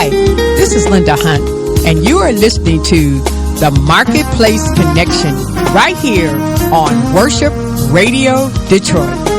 Hi, this is Linda Hunt, and you are listening to the Marketplace Connection right here on Worship Radio Detroit.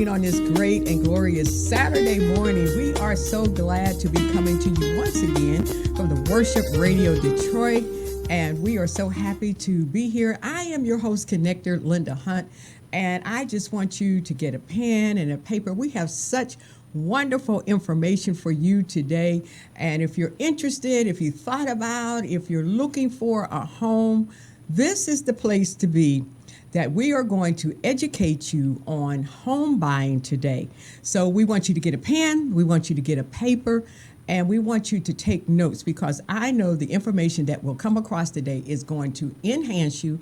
On this great and glorious Saturday morning, we are so glad to be coming to you once again from the Worship Radio Detroit, and we are so happy to be here. I am your host, Connector Linda Hunt, and I just want you to get a pen and a paper. We have such wonderful information for you today, and if you're interested, if you thought about, if you're looking for a home, this is the place to be. That we are going to educate you on home buying today. So we want you to get a pen, we want you to get a paper, and we want you to take notes, because I know the information that will come across today is going to enhance you,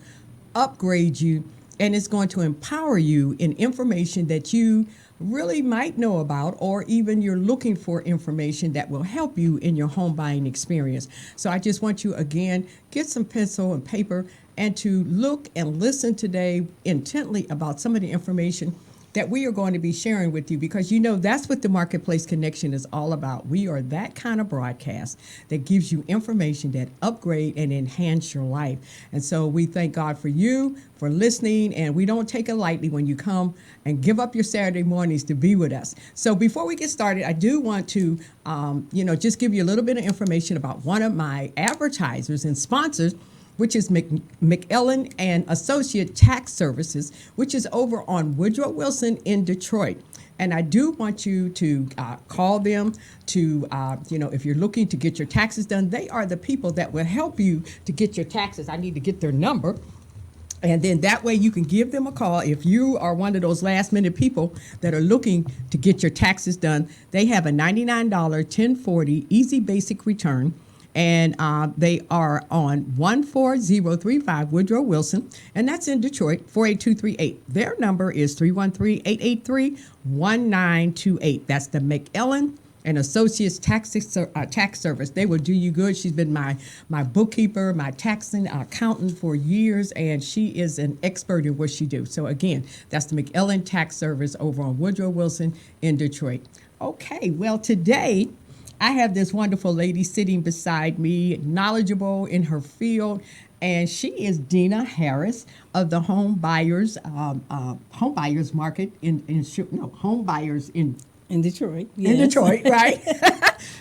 upgrade you, and it's going to empower you in information that you really might know about, or even you're looking for information that will help you in your home buying experience. So I just want you, again, get some pencil and paper and to look and listen today intently about some of the information that we are going to be sharing with you, because you know that's what the Marketplace Connection is all about. We are that kind of broadcast that gives you information that upgrade and enhance your life. And so we thank God for you for listening, and we don't take it lightly when you come and give up your Saturday mornings to be with us. So before we get started, I do want to just give you a little bit of information about one of my advertisers and sponsors, which is McEllen and Associate Tax Services, which is over on Woodrow Wilson in Detroit. And I do want you to call them to, if you're looking to get your taxes done. They are the people that will help you to get your taxes. I need to get their number. And then that way you can give them a call if you are one of those last minute people that are looking to get your taxes done. They have a $99 1040 easy basic return. And they are on 14035 Woodrow Wilson, and that's in Detroit, 48238. Their number is 313-883-1928. That's the McEllen and Associates Tax Service. They will do you good. She's been my bookkeeper, my taxing accountant for years, and she is an expert in what she does. So again, that's the McEllen Tax Service over on Woodrow Wilson in Detroit. Okay, well, today I have this wonderful lady sitting beside me, knowledgeable in her field, and she is Dina Harris of the Home Buyers Market Home Buyers in Detroit. Yes. In Detroit, right?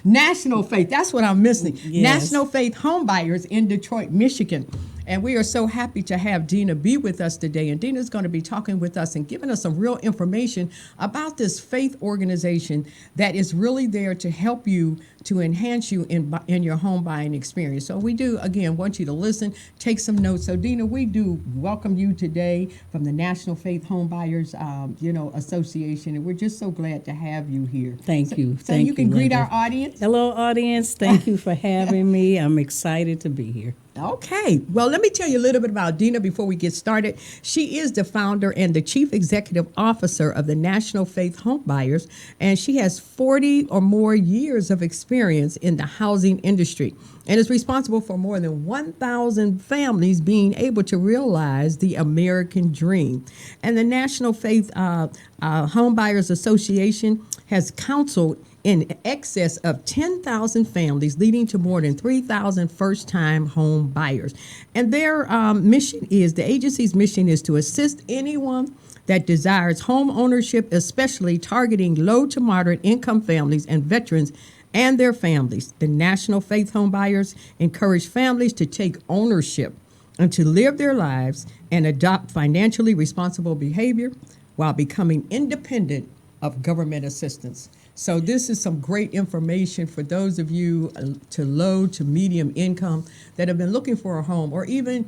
National Faith, that's what I'm missing. Yes. National Faith Home Buyers in Detroit, Michigan. And we are so happy to have Dina be with us today. And Dina's going to be talking with us and giving us some real information about this faith organization that is really there to help you, to enhance you in your home buying experience. So we do, again, want you to listen, take some notes. So Dina, we do welcome you today from the National Faith Home Buyers, Association. And we're just so glad to have you here. Thank you. So you can greet our audience. Hello, audience. Thank you for having me. I'm excited to be here. Okay. Well, let me tell you a little bit about Dina before we get started. She is the founder and the chief executive officer of the National Faith Home Buyers, and she has 40 or more years of experience in the housing industry and is responsible for more than 1,000 families being able to realize the American dream. And the National Faith Home Buyers Association has counseled in excess of 10,000 families, leading to more than 3,000 first-time home buyers. And their the agency's mission is to assist anyone that desires home ownership, especially targeting low to moderate income families and veterans and their families. The National Faith Home Buyers encourage families to take ownership and to live their lives and adopt financially responsible behavior while becoming independent of government assistance. So this is some great information for those of you to low to medium income that have been looking for a home, or even,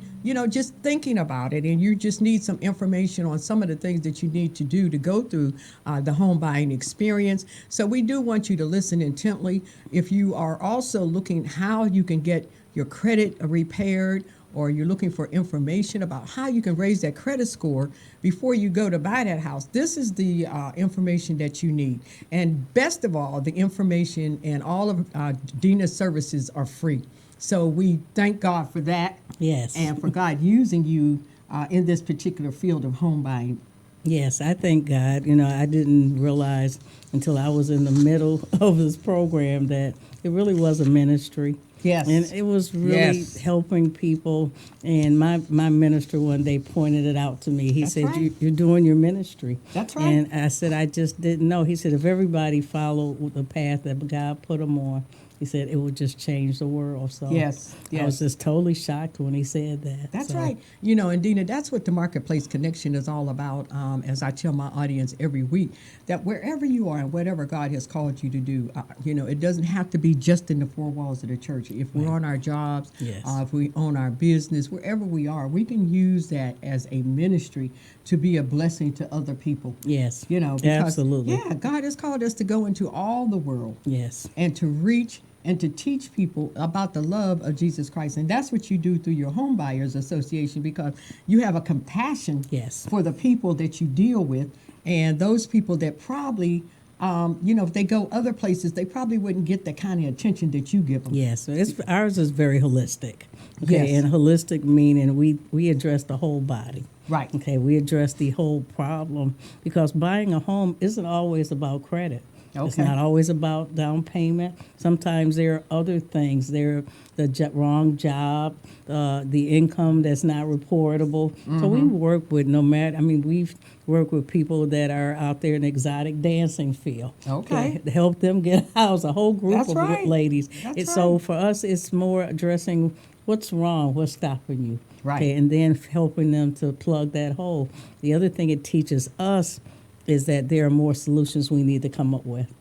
just thinking about it, and you just need some information on some of the things that you need to do to go through the home buying experience. So we do want you to listen intently. If you are also looking how you can get your credit repaired, or you're looking for information about how you can raise that credit score before you go to buy that house, this is the information that you need. And best of all, the information and all of Dina's services are free. So we thank God for that. Yes. And for God using you in this particular field of home buying. Yes, I thank God. You know, I didn't realize until I was in the middle of this program that it really was a ministry. Yes. And it was really helping people. And my minister one day pointed it out to me. He said, You're doing your ministry. That's right. And I said, I just didn't know. He said, if everybody followed the path that God put them on, he said it would just change the world. So yes. I was just totally shocked when he said that. That's right. You know, and Dina, that's what the Marketplace Connection is all about. As I tell my audience every week, that wherever you are and whatever God has called you to do, you know, it doesn't have to be just in the four walls of the church. If we're on our jobs, if we own our business, wherever we are, we can use that as a ministry to be a blessing to other people. Yes. You know, because, absolutely. Yeah, God has called us to go into all the world. Yes. And to reach and to teach people about the love of Jesus Christ. And that's what you do through your Home Buyers Association, because you have a compassion for the people that you deal with, and those people that probably, you know, if they go other places, they probably wouldn't get the kind of attention that you give them. Yes, ours is very holistic. Okay, and holistic meaning we address the whole body. Right. Okay, we address the whole problem, because buying a home isn't always about credit. Okay. It's not always about down payment. Sometimes there are other things. There are the wrong job, the income that's not reportable. So we work with we've worked with people that are out there in the exotic dancing field. Okay. To help them get a house, a whole group of ladies. So for us, it's more addressing what's wrong, what's stopping you. Right. Okay, and then helping them to plug that hole. The other thing it teaches us is that there are more solutions we need to come up with.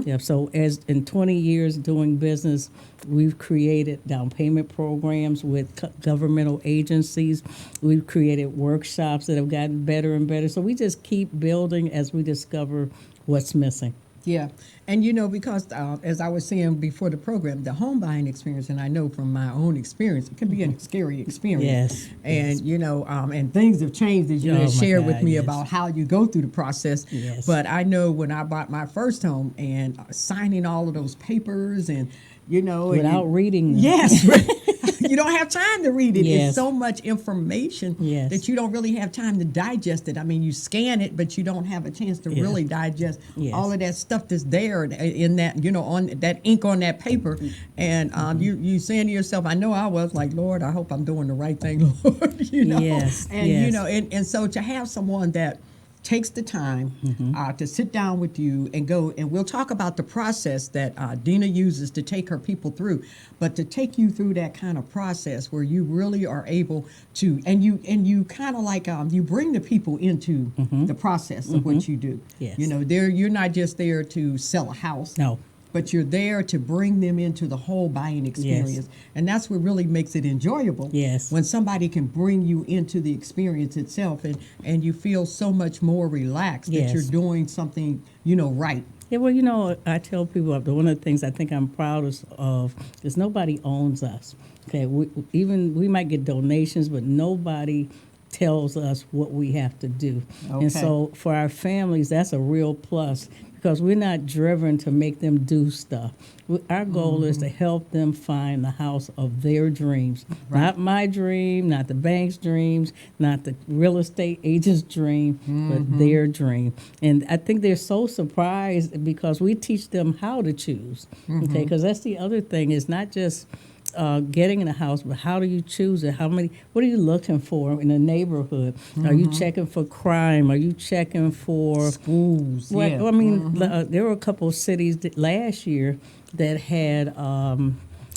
Yeah, so as in 20 years doing business, we've created down payment programs with governmental agencies. We've created workshops that have gotten better and better. So we just keep building as we discover what's missing. Yeah. And, you know, because as I was saying before the program, the home buying experience, and I know from my own experience, it can be a scary experience. Yes. And, you know, and things have changed, as you had shared with me about how you go through the process. Yes. But I know when I bought my first home and signing all of those papers and, you know. Without reading them. Yes. You don't have time to read it. Yes. It's so much information that you don't really have time to digest it. I mean, you scan it, but you don't have a chance to really digest all of that stuff that's there in that, you know, on that ink on that paper. And you saying to yourself, I know I was like, Lord, I hope I'm doing the right thing, Lord. You know? Yes. And, you know, and so to have someone that takes the time to sit down with you and go, and we'll talk about the process that Dina uses to take her people through, but to take you through that kind of process where you really are able to, and you kind of like, you bring the people into the process of what you do. Yes. You know, you're not just there to sell a house. No. But you're there to bring them into the whole buying experience. Yes. And that's what really makes it enjoyable. Yes. When somebody can bring you into the experience itself and you feel so much more relaxed that you're doing something, you know, right. Yeah, well, you know, I tell people one of the things I think I'm proudest of is nobody owns us. Okay, we might get donations, but nobody tells us what we have to do. Okay. And so for our families, that's a real plus, because we're not driven to make them do stuff. Our goal is to help them find the house of their dreams. Right. Not my dream, not the bank's dreams, not the real estate agent's dream, but their dream. And I think they're so surprised because we teach them how to choose. Okay, because that's the other thing, is not just getting in a house, but how do you choose it? What are you looking for in a neighborhood? Are you checking for crime? Are you checking for schools? Well, I mean, there were a couple of cities last year that had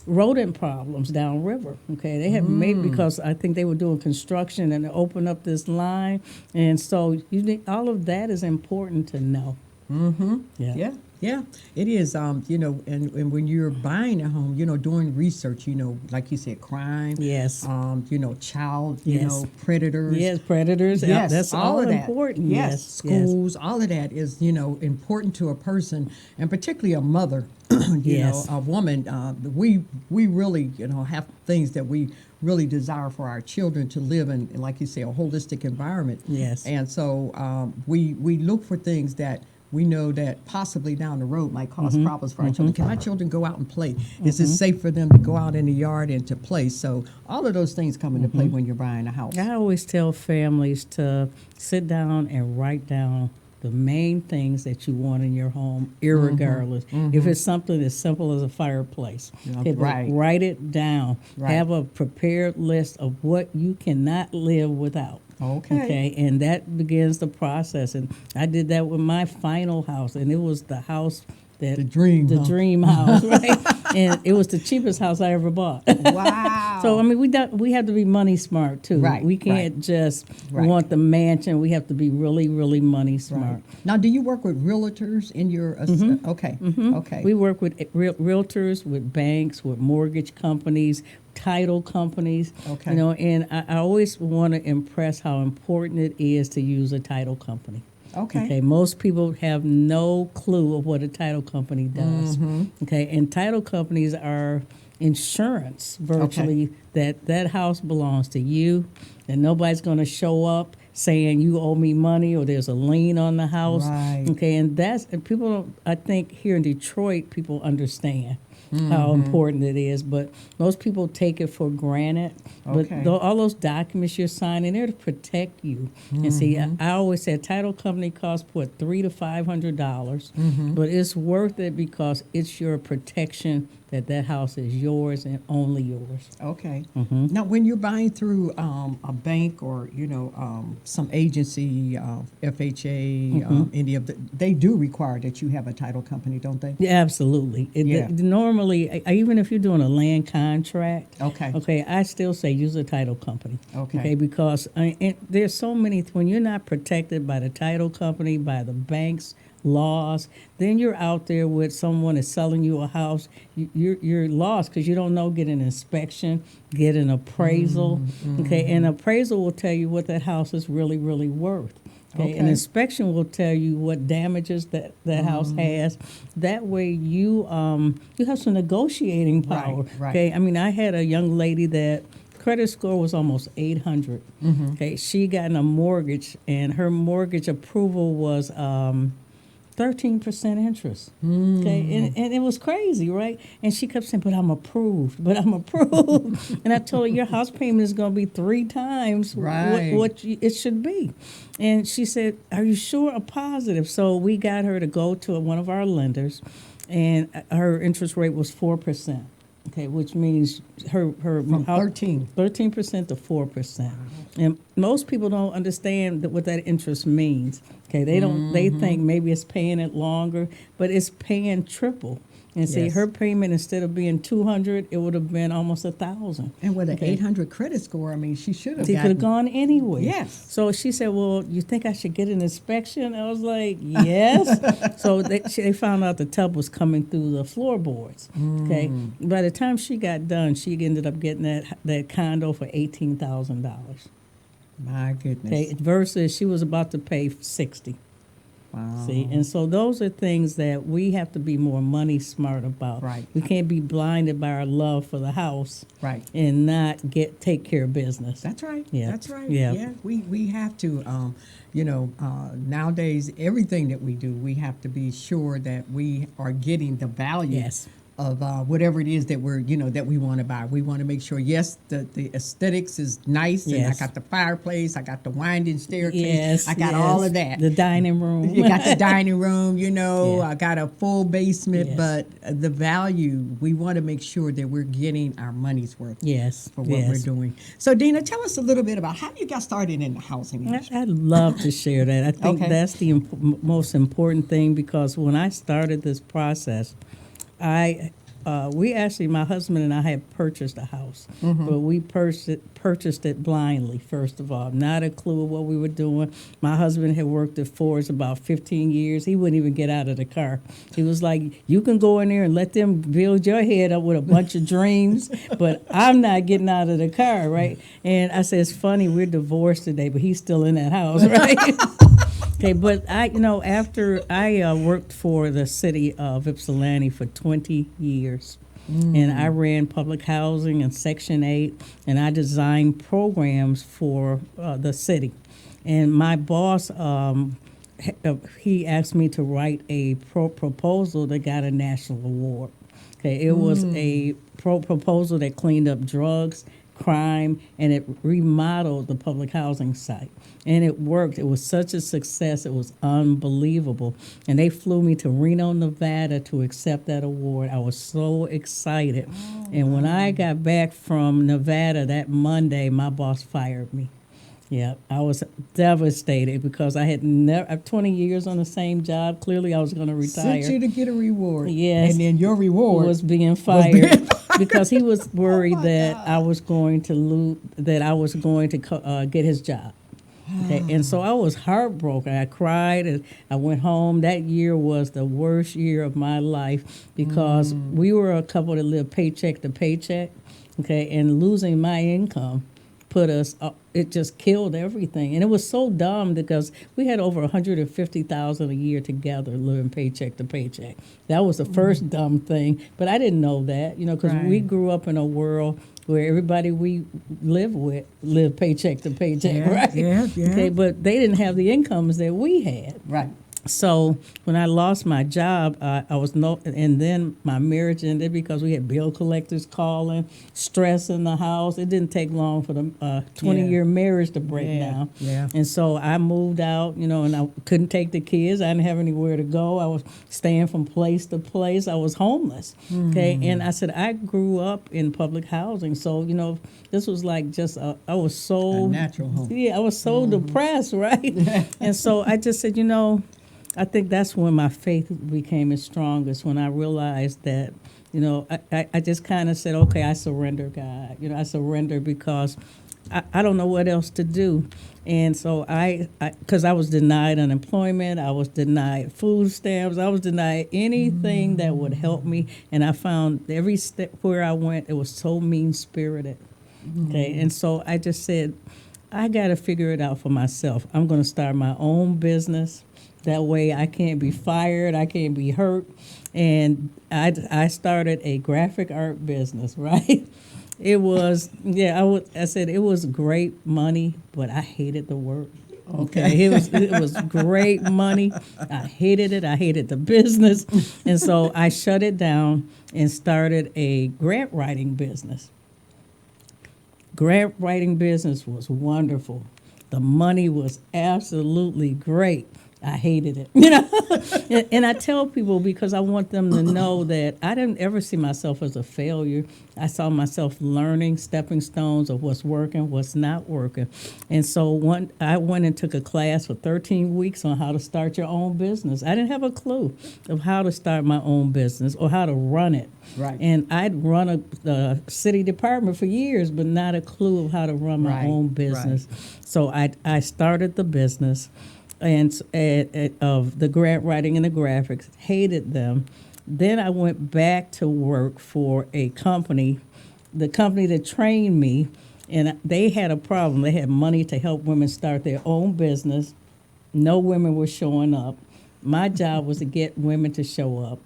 rodent problems downriver. Okay, they had made, because I think they were doing construction and they opened up this line, and so all of that is important to know. Yeah. Yeah, it is. And when you're buying a home, doing research, like you said, crime, Yes. child, Yes. predators. Yes, predators. Yes, That's all all of that. important. Yes, Yes. Yes. schools, all of that is, important to a person, and particularly a mother, Yes. a woman. We really, have things that we really desire for our children to live in, like you say, a holistic environment. Yes. And so we look for things that we know that possibly down the road might cause problems for our children. Can my children go out and play? Is it safe for them to go out in the yard and to play? So all of those things come into play when you're buying a house. I always tell families to sit down and write down the main things that you want in your home, irregardless. If it's something as simple as a fireplace, Yeah, okay, but right. write it down. Right. Have a prepared list of what you cannot live without. Okay. And that begins the process. And I did that with my final house, and it was the house that The dream, huh? dream house, right? And it was the cheapest house I ever bought. Wow. So I mean, we have to be money smart too. Right, We can't just Right. want the mansion. We have to be really, really money smart. Now, do you work with realtors in your? Okay. Okay. We work with realtors, with banks, with mortgage companies, title companies. Okay. And I always want to impress how important it is to use a title company. Okay. Most people have no clue of what a title company does. Okay, and title companies are insurance virtually that house belongs to you, and nobody's going to show up saying you owe me money or there's a lien on the house. Right. Okay, and people don't, I think here in Detroit people understand how important it is, but most people take it for granted. Okay. But all those documents you're signing, they're to protect you. And see, I always say a title company costs $300 to $500, but it's worth it because it's your protection that house is yours and only yours. Okay. Now, when you're buying through a bank or some agency, FHA, any of they do require that you have a title company, don't they? Yeah, absolutely. Yeah. Normally, even if you're doing a land contract, Okay. I still say use a title company. Okay. Because there's so many, when you're not protected by the title company, by the banks, laws, then you're out there with someone that's selling you a house. You're lost because you don't know. Get an inspection, get an appraisal. Okay, an appraisal will tell you what that house is really, really worth. Okay, an inspection will tell you what damages that house has. That way, you have some negotiating power. Right. Okay, I mean, I had a young lady that credit score was almost 800. Okay, she got a mortgage, and her mortgage approval was 13% interest. Okay, and it was crazy, right? And she kept saying, "But I'm approved. But I'm approved." And I told her, "Your house payment is going to be 3 times Right. what it should be." And she said, "Are you sure or positive?" So we got her to go to one of our lenders, and her interest rate was 4%. Okay, which means her From 13% to 4%. And most people don't understand what that interest means. Okay, they think maybe it's paying it longer, but it's paying triple. And see, Yes. her payment, instead of being 200, it would have been almost 1,000. And with an 800 credit score, I mean, she should have She could have gone anywhere. Yes. So she said, "Well, you think I should get an inspection?" I was like, "Yes." So they found out the tub was coming through the floorboards. Okay. By the time she got done, she ended up getting that condo for $18,000. My goodness. Okay. Versus she was about to pay 60. Wow. See, and so those are things that we have to be more money smart about. Right. We can't be blinded by our love for the house, Right. and not take care of business. That's right. Yeah. That's right. Yeah. We have to, nowadays, everything that we do, we have to be sure that we are getting the value Yes. of whatever it is that that we want to buy. We want to make sure, yes, the aesthetics is nice, and I Yes. got the fireplace, I got the winding staircase, Yes, I got yes. all of that. The dining room. You got the dining room, Yeah. I got a full basement, Yes. but the value, we want to make sure that we're getting our money's worth Yes. for what we're doing. So, Dina, tell us a little bit about how you got started in the housing industry. I'd love to share that. I think Okay. that's the most important thing, because when I started this process, I we actually, my husband and I had purchased a house, but we purchased it blindly, first of all. Not a clue of what we were doing. My husband had worked at Ford's about 15 years. He wouldn't even get out of the car. He was like, you can go in there and let them build your head up with a bunch of dreams, but I'm not getting out of the car, right? And I said, it's funny, we're divorced today, but he's still in that house, right? Okay, but after I worked for the city of Ypsilanti for 20 years, and I ran public housing and Section 8, and I designed programs for the city. And my boss, he asked me to write a proposal that got a national award. Okay, it was a proposal that cleaned up drugs, crime, and it remodeled the public housing site. And it worked. It was such a success. It was unbelievable. And they flew me to Reno, Nevada to accept that award. I was so excited. And when I got back from Nevada that Monday, my boss fired me. Yeah, I was devastated because I had never 20 years on the same job. Clearly, I was going to retire. Sent you to get a reward. Yes. And then your reward was being fired because he was worried that I was going to lose, that I was going to get his job. Okay. And so I was heartbroken. I cried and I went home. That year was the worst year of my life because we were a couple that lived paycheck to paycheck. Okay, and losing my income put us it just killed everything. And it was so dumb because we had over $150,000 a year together living paycheck to paycheck. That was the first dumb thing, but I didn't know that, because we grew up in a world where everybody we live with lived paycheck to paycheck, right? Yeah. Okay, but they didn't have the incomes that we had. Right. So when I lost my job, and then my marriage ended because we had bill collectors calling, stress in the house. It didn't take long for the 20-year marriage to break down. Yeah. And so I moved out, and I couldn't take the kids. I didn't have anywhere to go. I was staying from place to place. I was homeless. Okay, and I said I grew up in public housing, so this was like just I was so a natural home. Yeah, I was so depressed, right? And so I just said, I think that's when my faith became its strongest, when I realized that, I just kind of said, okay, I surrender, God. I surrender because I don't know what else to do. And so because I was denied unemployment, I was denied food stamps, I was denied anything that would help me. And I found every step where I went, it was so mean-spirited. Okay, and so I just said, I got to figure it out for myself. I'm going to start my own business. That way I can't be fired, I can't be hurt. And I started a graphic art business, right? It was, I said it was great money, but I hated the work. Okay, it was great money. I hated it. I hated the business. And so I shut it down and started a grant writing business. Grant writing business was wonderful. The money was absolutely great. I hated it, and I tell people because I want them to know that I didn't ever see myself as a failure. I saw myself learning stepping stones of what's working, what's not working. And so I went and took a class for 13 weeks on how to start your own business. I didn't have a clue of how to start my own business or how to run it. Right. And I'd run a city department for years, but not a clue of how to run my own business. Right. So I started the business. And of the grant writing and the graphics, hated them. Then I went back to work for a company, the company that trained me, and they had a problem. They had money to help women start their own business. No women were showing up. My job was to get women to show up.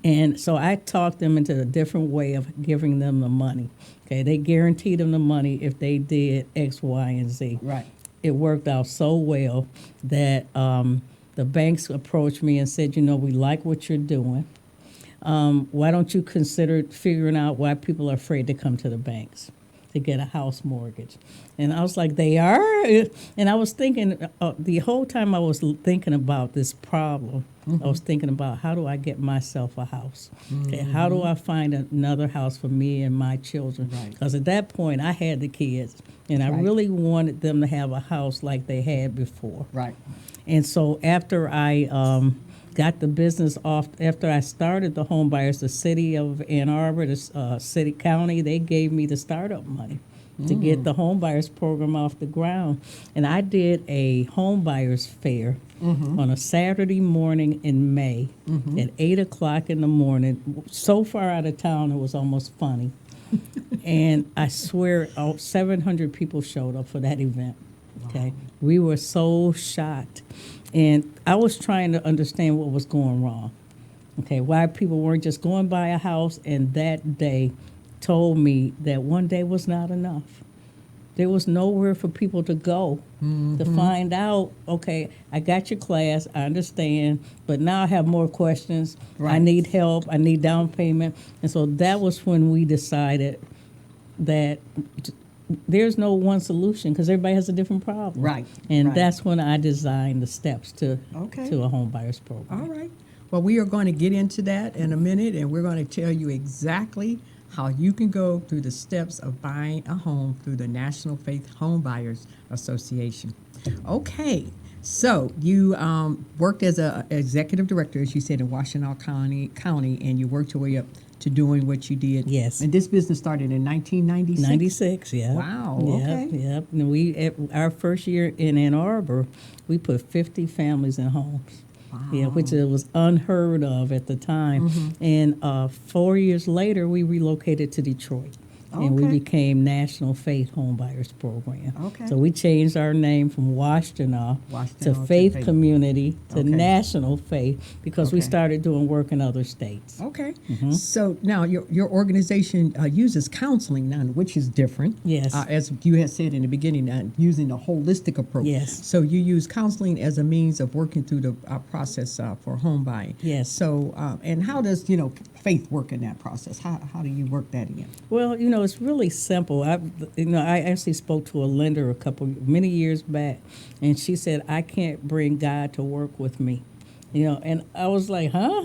And so I talked them into a different way of giving them the money. Okay, they guaranteed them the money if they did X, Y, and Z. Right. It worked out so well that the banks approached me and said, we like what you're doing. Why don't you consider figuring out why people are afraid to come to the banks to get a house mortgage? And I was like, they are? And I was thinking, the whole time I was thinking about this problem, I was thinking about how do I get myself a house? Okay, how do I find another house for me and my children? Because at that point, I had the kids, and I really wanted them to have a house like they had before. Right. And so after I got the business off after I started the home buyers. The city of Ann Arbor, the city county, they gave me the startup money to get the home buyers program off the ground. And I did a home buyers fair on a Saturday morning in May at 8 o'clock in the morning. So far out of town, it was almost funny. And I swear, 700 people showed up for that event. Okay, we were so shocked. And I was trying to understand what was going wrong. Okay, why people weren't just going by a house, and that day told me that one day was not enough. There was nowhere for people to go to find out, okay, I got your class, I understand, but now I have more questions. Right. I need help, I need down payment. And so that was when we decided that there's no one solution because everybody has a different problem. Right, And right. that's when I designed the steps to Okay. a home buyers program. All right. Well, we are going to get into that in a minute, and we're going to tell you exactly how you can go through the steps of buying a home through the National Faith Home Buyers Association. Okay. So you worked as an executive director, as you said, in Washtenaw County, and you worked your way up to doing what you did. Yes. And this business started in 1996? 96, yeah. Wow, Yep, okay. Yep. And our first year in Ann Arbor, we put 50 families in homes. Wow. Yeah, which it was unheard of at the time. And 4 years later, we relocated to Detroit. And we Okay. became National Faith Home Buyers Program. Okay. So we changed our name from Washtenaw to Faith Community to Okay. National Faith because we Okay. started doing work in other states. Okay. So now your organization uses counseling now, which is different. Yes. As you had said in the beginning, using a holistic approach. Yes. So you use counseling as a means of working through the process for home buying. Yes. So, and how does, faith work in that process? How do you work that in? Well, it's really simple. I actually spoke to a lender many years back, and she said, I can't bring God to work with me. And I was like, huh?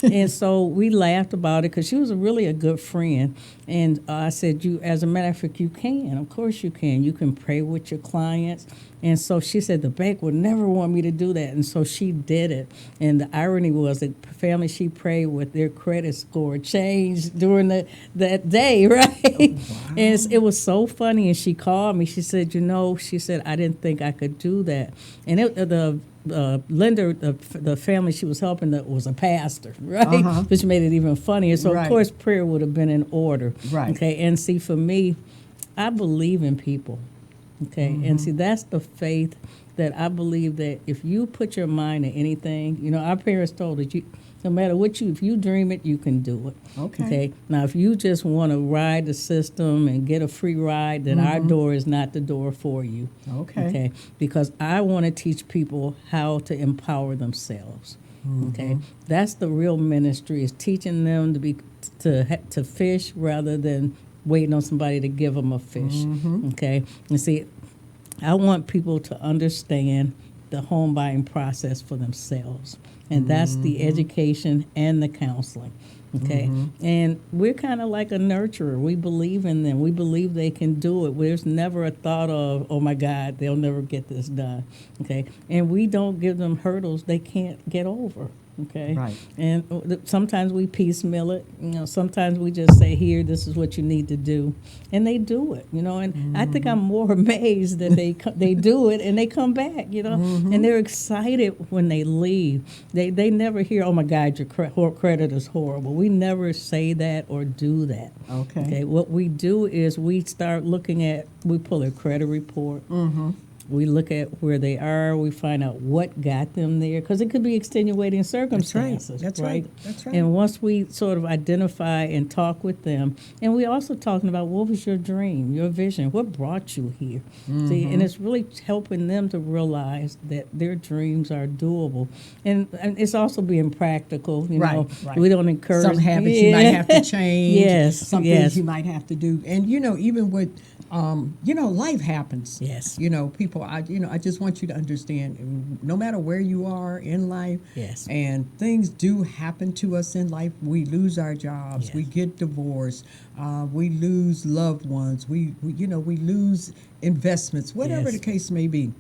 And so we laughed about it because she was really a good friend. And I said, as a matter of fact, you can. Of course you can. You can pray with your clients. And so she said, the bank would never want me to do that. And so she did it. And the irony was that the family she prayed with, their credit score changed during that day, right? And it was so funny. And she called me. She said, I didn't think I could do that. And the lender, the family she was helping, that was a pastor, right? Which made it even funnier. So, Right. of course, prayer would have been in order. Right. Okay, and see, for me, I believe in people. Okay, and see, that's the faith that I believe that if you put your mind to anything, our parents told us, no matter if you dream it, you can do it. Okay. Now, if you just want to ride the system and get a free ride, then our door is not the door for you. Okay. Because I want to teach people how to empower themselves. Okay, that's the real ministry, is teaching them to fish rather than waiting on somebody to give them a fish. Okay, and see, I want people to understand the home buying process for themselves, and that's the education and the counseling. Okay, and we're kind of like a nurturer. We believe in them. We believe they can do it. There's never a thought of, oh my God, they'll never get this done. Okay, and we don't give them hurdles they can't get over. Okay, Right. and sometimes we piecemeal it. Sometimes we just say, here, this is what you need to do, and they do it. And I think I'm more amazed that they do it and they come back. And they're excited when they leave. They never hear, oh my God, your credit is horrible. We never say that or do that. Okay. What we do is we pull a credit report. We look at where they are. We find out what got them there, because it could be extenuating circumstances. That's right. That's right. And once we sort of identify and talk with them, and we also talking about what was your dream, your vision, what brought you here. See, and it's really helping them to realize that their dreams are doable, and it's also being practical. Right. We don't encourage some habits you might have to change. Yes, Some yes. things you might have to do, and even with life happens. Yes. People. I just want you to understand. No matter where you are in life. Yes. And things do happen to us in life. We lose our jobs. Yes. We get divorced. We lose loved ones. We lose investments. Whatever Yes. the case may be.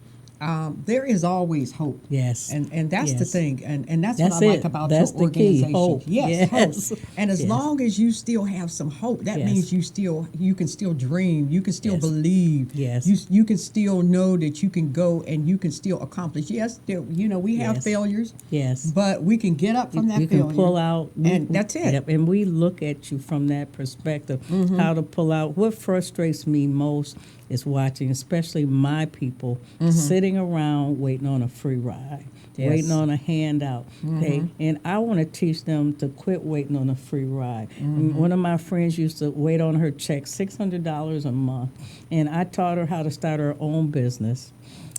there is always hope. Yes. And that's the Yes. thing. And that's what That's I like it. about That's your the key. organization. Hope. Yes, Yes. hope. And as Yes. long as you still have some hope, that Yes. means you can still dream, you can still Yes. believe. Yes. You can still know that you can go and you can still accomplish. Yes, we have Yes. failures. Yes. But we can get up from that You failure. can pull out, and that's it. Yep, and we look at you from that perspective, how to pull out. What frustrates me most is watching, especially my people, sitting around waiting on a free ride, Yes. waiting on a handout. Okay, and I want to teach them to quit waiting on a free ride. One of my friends used to wait on her check, $600 a month, and I taught her how to start her own business.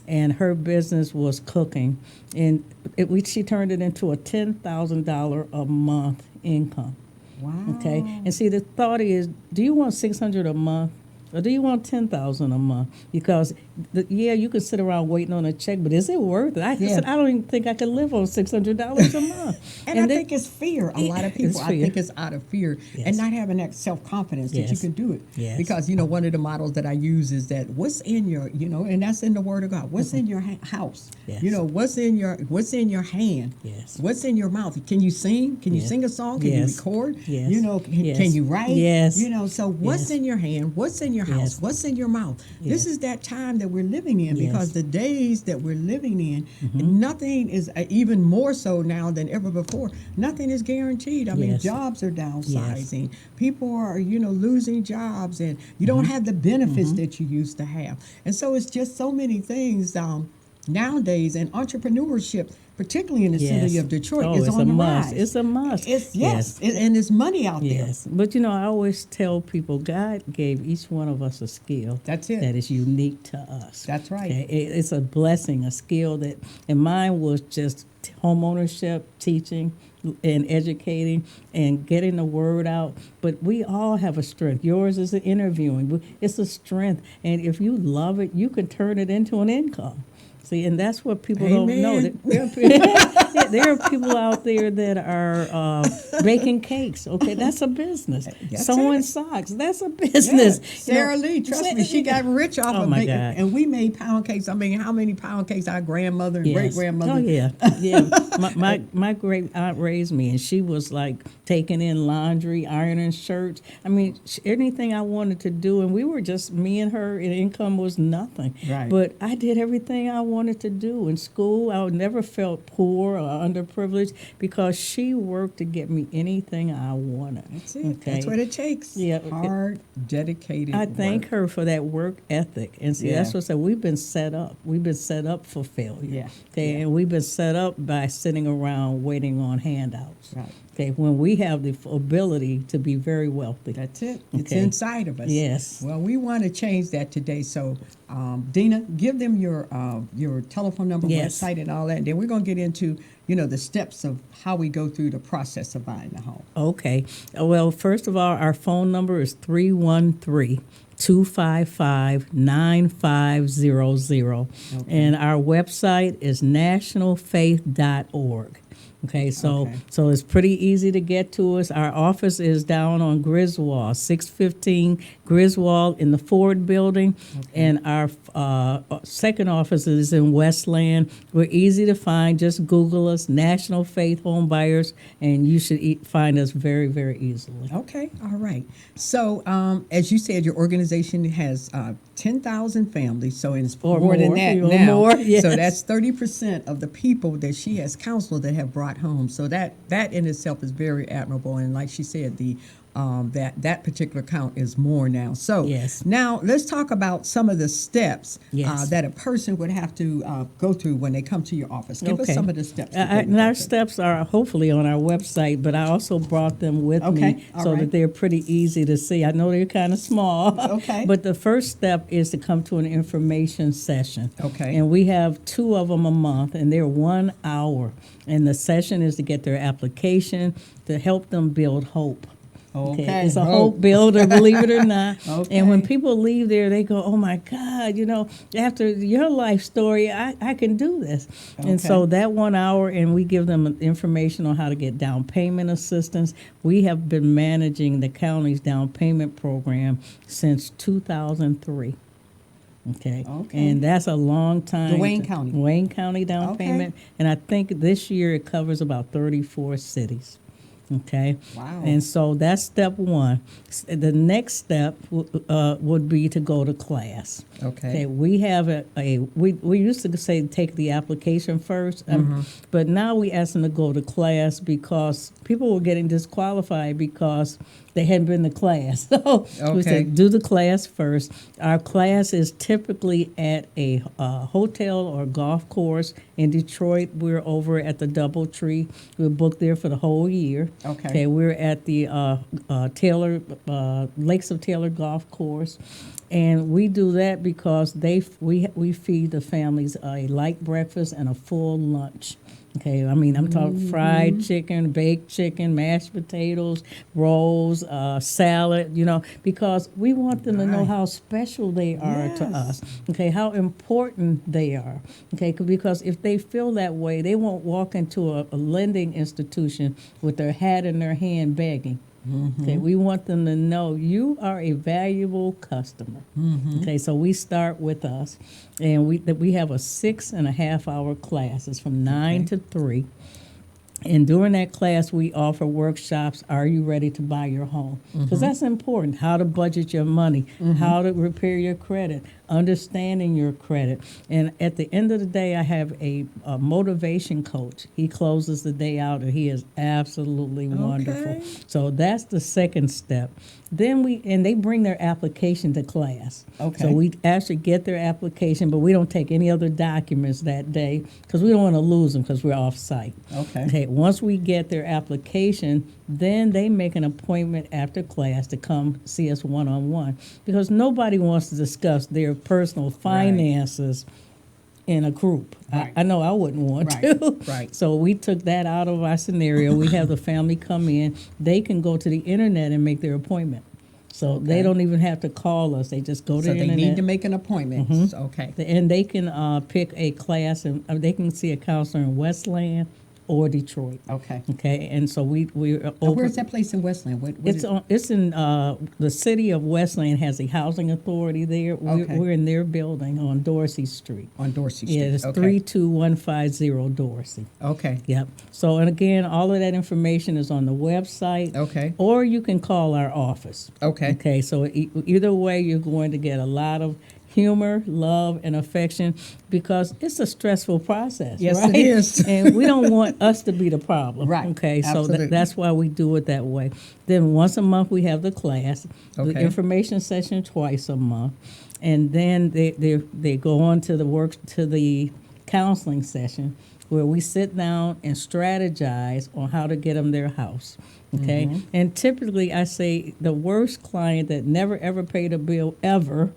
And her business was cooking, and she turned it into a $10,000 a month income. Wow. Okay, and see, the thought is, do you want $600 a month, or do you want $10,000 a month? Because you can sit around waiting on a check, but is it worth it? I Yeah. said, I don't even think I could live on $600 a month. And I think it's fear. A lot of It's people, I fear. think it's out of fear Yes. and not having that self-confidence that you Yes. can do it. Yes. Because, one of the models that I use is that what's in your, and that's in the Word of God. What's in your house? Yes. What's in your hand? Yes. What's in your mouth? Can you sing? Can you Yes. sing a song? Can Yes. you record? Yes. Yes. Can you write? Yes. So what's Yes. in your hand? What's in your house? Yes. What's in your mouth? This Yes. is that time that we're living in Yes. because the days that we're living in, nothing is even more so now than ever before. Nothing is guaranteed. I mean, Yes. jobs are downsizing. People are, losing jobs, and you don't have the benefits that you used to have. And so it's just so many things nowadays, and entrepreneurship, particularly in the city Yes. of Detroit, Oh, is it's on a the must. rise. It's a must. Yes. And there's money out there. Yes, but I always tell people God gave each one of us a skill. That's it. That is unique to us. That's right. Okay? It's a blessing, a skill and mine was just home ownership, teaching, and educating, and getting the word out. But we all have a strength. Yours is interviewing. It's a strength, and if you love it, you can turn it into an income. See, and that's what people don't know. Amen. There are people out there that are baking cakes. Okay, that's a business. That's Sewing it. socks, that's a business. Yeah. Sarah Lee, trust me, she got rich off Oh, of my baking. God. And we made pound cakes. I mean, how many pound cakes our grandmother and great grandmother? Oh yeah, yeah. My great aunt raised me, and she was like taking in laundry, ironing shirts. I mean, anything I wanted to do, and we were just me and her, and income was nothing. Right. But I did everything I wanted to do in school. I never felt poor or underprivileged because she worked to get me anything I wanted. That's it. Okay? That's what it takes. Yeah. Hard, dedicated I thank work. her for that work ethic. And see, Yeah. that's what I said. We've been set up. We've been set up for failure. Yeah. Okay. Yeah. And we've been set up by sitting around waiting on handouts. Right. Okay. When we have the ability to be very wealthy. That's it. It's Okay. inside of us. Yes. Well, we want to change that today. So, Dina, give them your telephone number, Yes. website, and all that. And then we're going to get into, the steps of how we go through the process of buying a home. Okay. Well, first of all, our phone number is 313-255-9500. Okay. And our website is nationalfaith.org. Okay, Okay. so it's pretty easy to get to us. Our office is down on Griswold, 615 Griswold in the Ford building, and our second office is in Westland. We're easy to find. Just Google us, National Faith Home Buyers, and you should find us very, very easily. Okay, all right. So, as you said, your organization has 10,000 families, so it's Or more than more, that or now. more, yes. So that's 30% of the people that she has counseled that have brought home. So that in itself is very admirable. And like she said, the that particular count is more now. So Yes. now let's talk about some of the steps Yes. that a person would have to go through when they come to your office. Give us some of the steps. that they would And our go through. steps are hopefully on our website, but I also brought them with Okay, me all so right. that they're pretty easy to see. I know they're kind of small. Okay. But the first step is to come to an information session. Okay. And we have 2 of them a month, and they're 1 hour. And the session is to get their application to help them build hope. Okay, It's a hope. hope builder, believe it or not. Okay. And when people leave there, they go, oh my God,꯫ After your life story, I can do this. And so Okay. that 1 hour, and we give them information on how to get down payment assistance. We have been managing the county's down payment program since 2003. Okay. Okay. And that's a long time. Wayne County. Wayne County down Okay. payment. And I think this year it covers about 34 cities. Okay. Wow. And so that's step one. The next step would be to go to class. Okay. We have we used to say take the application first, Mm-hmm. but now we ask them to go to class because people were getting disqualified because they hadn't been to class. So we Okay. said do the class first. Our class is typically at a hotel or golf course in Detroit. We're over at the DoubleTree. We're booked there for the whole year. Okay. We're at the Taylor Lakes of Taylor Golf Course, and we do that because we feed the families a light breakfast and a full lunch. Okay, I mean, I'm talking fried chicken, baked chicken, mashed potatoes, rolls, salad, because we want them to know Right. how special they are to Yes. us. Okay, how important they are. Okay, because if they feel that way, they won't walk into a lending institution with their hat in their hand begging. Okay, we want them to know you are a valuable customer. Okay, so we start with us, and we have a 6.5 hour class. It's from 9 to 3. And during that class, we offer workshops. Are you ready to buy your home? Because that's important. How to budget your money, how to repair your credit, understanding your credit. And at the end of the day, I have a motivation coach. He closes the day out, and he is absolutely wonderful. Okay. So that's the second step. Then they bring their application to class. Okay. So we actually get their application, but we don't take any other documents that day because we don't want to lose them because we're off site. Okay. Once we get their application, then they make an appointment after class to come see us one-on-one because nobody wants to discuss their personal finances in a group. Right. I know I wouldn't want Right. to. Right. So we took that out of our scenario. We have the family come in. They can go to the internet and make their appointment. So they Okay. don't even have to call us. They just go to So the they internet. need to make an appointment. Okay. And they can pick a class, and they can see a counselor in Westland or Detroit. Okay. Okay, and so we're Now, open. where's that place in Westland? It's in the city of Westland has a housing authority there. Okay. We're in their building on Dorsey Street. On Dorsey Street. Yeah, it's Okay. 32150 Dorsey. Okay. Yep. So, and again, all of that information is on the website. Okay. Or you can call our office. Okay. Okay. So either way, you're going to get a lot of humor, love, and affection because it's a stressful process. Yes, right? it is. And we don't want us to be the problem. Right. Okay. So Absolutely. that's why we do it that way. Then once a month we have the class, the Okay. information session twice a month, and then they go on to the counseling session where we sit down and strategize on how to get them their house. Okay. And typically I say the worst client that never ever paid a bill ever,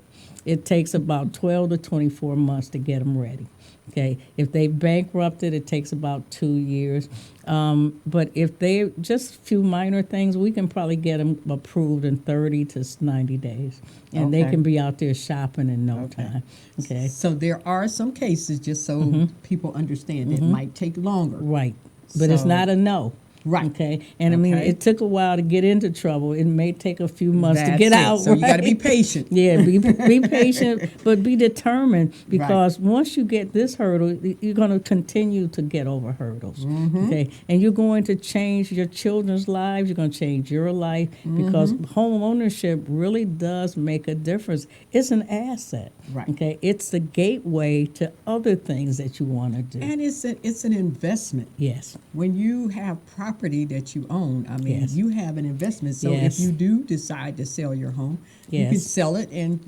it takes about 12 to 24 months to get them ready. Okay, if they bankrupted, it takes about 2 years. But if they just a few minor things, we can probably get them approved in 30 to 90 days, and they Okay. can be out there shopping in no Okay. time. Okay, So there are some cases, just so people understand, it might take longer. right, but it's So- not a no. Right. Okay, and I mean Okay. it took a while to get into trouble. It may take a few months to That's get it. out. So you got to be right? patient. Yeah, be patient, but be determined because once you get this hurdle, you're going to continue to get over hurdles. Okay, and you're going to change your children's lives. You're going to change your life because home ownership really does make a difference. It's an asset. Right. Okay, it's the gateway to other things that you want to do. And it's an investment. Yes. When you have property that you own, I mean, Yes. you have an investment. So Yes. if you do decide to sell your home, you can Yes. sell it. And,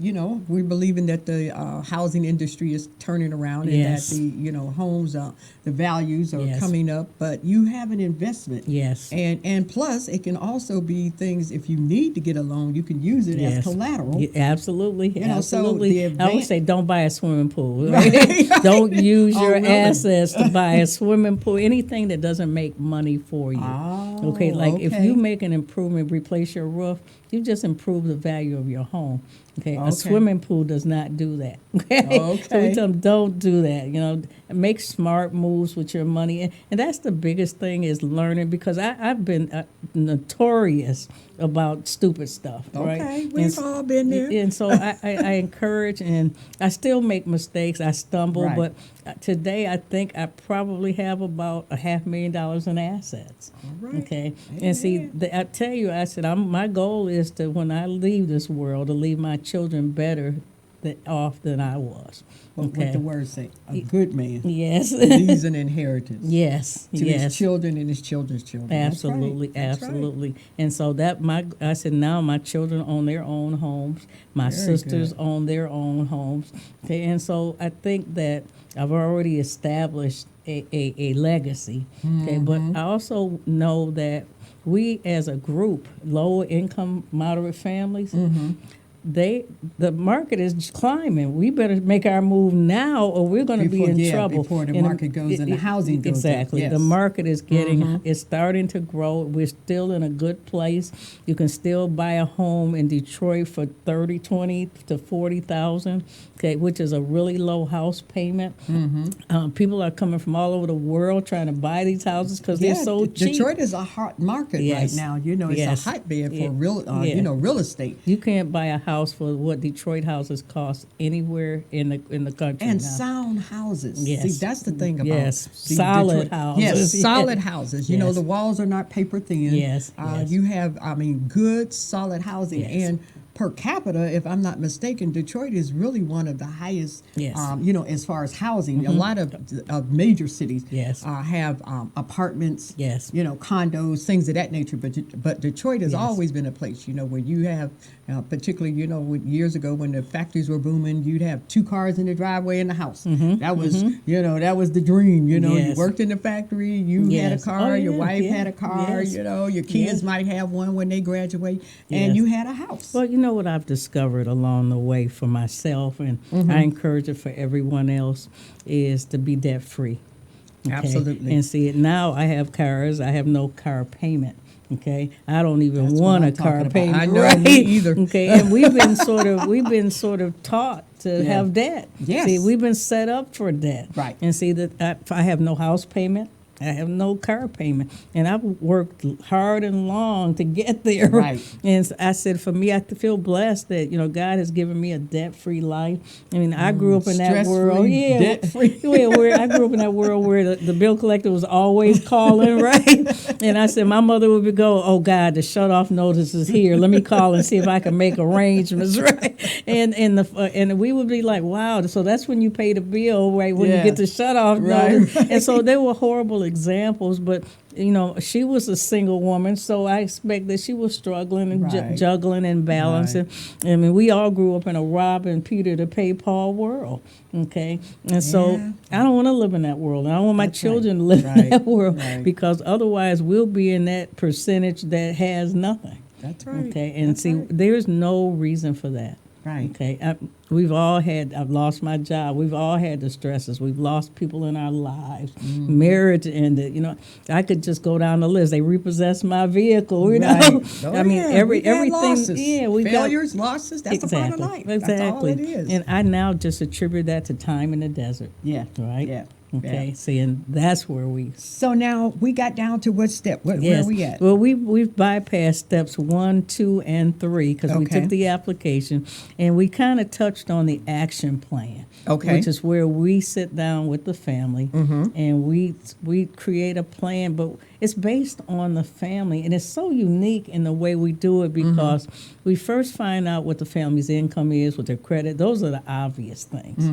we're believing that the housing industry is turning around and Yes. that the, homes, the values are Yes. coming up. But you have an investment. Yes. And plus, it can also be things, if you need to get a loan, you can use it as Yes. collateral. Yeah, absolutely, know, so absolutely. the I would advan- say don't buy a swimming pool. Right. Don't use Oh, your really? assets to buy a swimming pool. Anything that doesn't make money for you. Oh, okay, like if okay. you make an improvement, replace your roof, you just improve the value of your home. Okay, Okay. a swimming pool does not do that. Okay, so Okay. we tell them don't do that. Make smart moves with your money, and that's the biggest thing is learning because I've been notorious about stupid stuff, right? Okay, we've all been there. And so I encourage, and I still make mistakes. I stumble, Right. but today I think I probably have about $500,000 in assets. All right. Okay, and see, I tell you, I said, my goal is to, when I leave this world, to leave my children better off than I was. What Okay. the words say, a good man Yes. leaves an inheritance Yes. to yes. his children and his children's children. That's right. Absolutely, That's right. absolutely. And so I said, now my children own their own homes. My Very sisters good. own their own homes. Okay, and so I think that I've already established a legacy. Okay, but Mm-hmm. I also know that we as a group, lower income, moderate families, Mm-hmm. the market is climbing. We better make our move now, or we're going to be in trouble. Before the And market goes and the housing goes up. exactly. Yes. The market is getting it's starting to grow. We're still in a good place. You can still buy a home in Detroit for 30, 20 to 40,000, okay, which is a really low house payment. People are coming from all over the world trying to buy these houses because they're so cheap. Detroit is a hot market Yes. right now. You know, it's Yes. a hotbed for Yeah. real estate. You can't buy a house for what Detroit houses cost anywhere in the country And now. sound houses. Yes. See, that's the thing about Yes. see, Solid Detroit. houses. Yes, Yes. solid houses. You know, Yes. the walls are not paper thin. Yes, yes. You have, good, solid housing. Yes. And per capita, if I'm not mistaken, Detroit is really one of the highest, Yes. as far as housing. A lot of major cities Yes. have apartments, Yes. condos, things of that nature. But Detroit has Yes. always been a place, where you have, particularly, years ago when the factories were booming, you'd have 2 cars in the driveway and a house. That was, that was the dream. You Yes. worked in the factory, you had a Yes. car, Oh, your yeah, wife yeah, had a car, yes. your kids Yes. might have one when they graduate, and Yes. you had a house. Well, you know what I've discovered along the way for myself, and I encourage it for everyone else, is to be debt free. Absolutely. And see, now I have cars. I have no car payment. Okay, I don't even That's want what a I'm car talking about. payment. I know, right? me either. Okay, and we've been sort of taught to Yeah. have debt. Yes. See, we've been set up for debt. Right. And see that I have no house payment. I have no car payment, and I've worked hard and long to get there. Right. And so I said, for me, I feel blessed that God has given me a debt-free life. I mean, I grew up in that world, stress-free, debt-free. where I grew up in that world where the bill collector was always calling, right? And I said, my mother would go, "Oh God, the shut-off notice is here. Let me call and see if I can make arrangements," right? And we would be like, "Wow!" So that's when you pay the bill, right? When Yeah. you get the shut-off Right, notice. right. And so they were horrible examples, but she was a single woman, so I expect that she was struggling and Right. juggling and balancing. I mean, we all grew up in a Rob and Peter to pay Paul world, okay? And so Yeah. I don't want to live in that world. I don't want my That's right. children to live Right. in that world Right. because otherwise we'll be in that percentage that has nothing. That's right. Okay, and That's see, right. there's no reason for that. Right. Okay, I've lost my job. We've all had the stresses. We've lost people in our lives. Mm-hmm. Marriage ended. I could just go down the list. They repossessed my vehicle. Right. I Oh, mean, yeah. We've had everything. losses. Yeah, we Failures, losses. That's a part of life. Exactly. That's all it is. And I now just attribute that to time in the desert. Yeah. Right. Yeah. Okay. Yeah. See, and that's where we. So now we got down to what step? Where Yes. are we at? Well, we've bypassed steps 1, 2, and 3 because we Okay. took the application and we kind of touched on the action plan. Okay. Which is where we sit down with the family and we create a plan, but it's based on the family, and it's so unique in the way we do it because we first find out what the family's income is, what their credit. Those are the obvious things.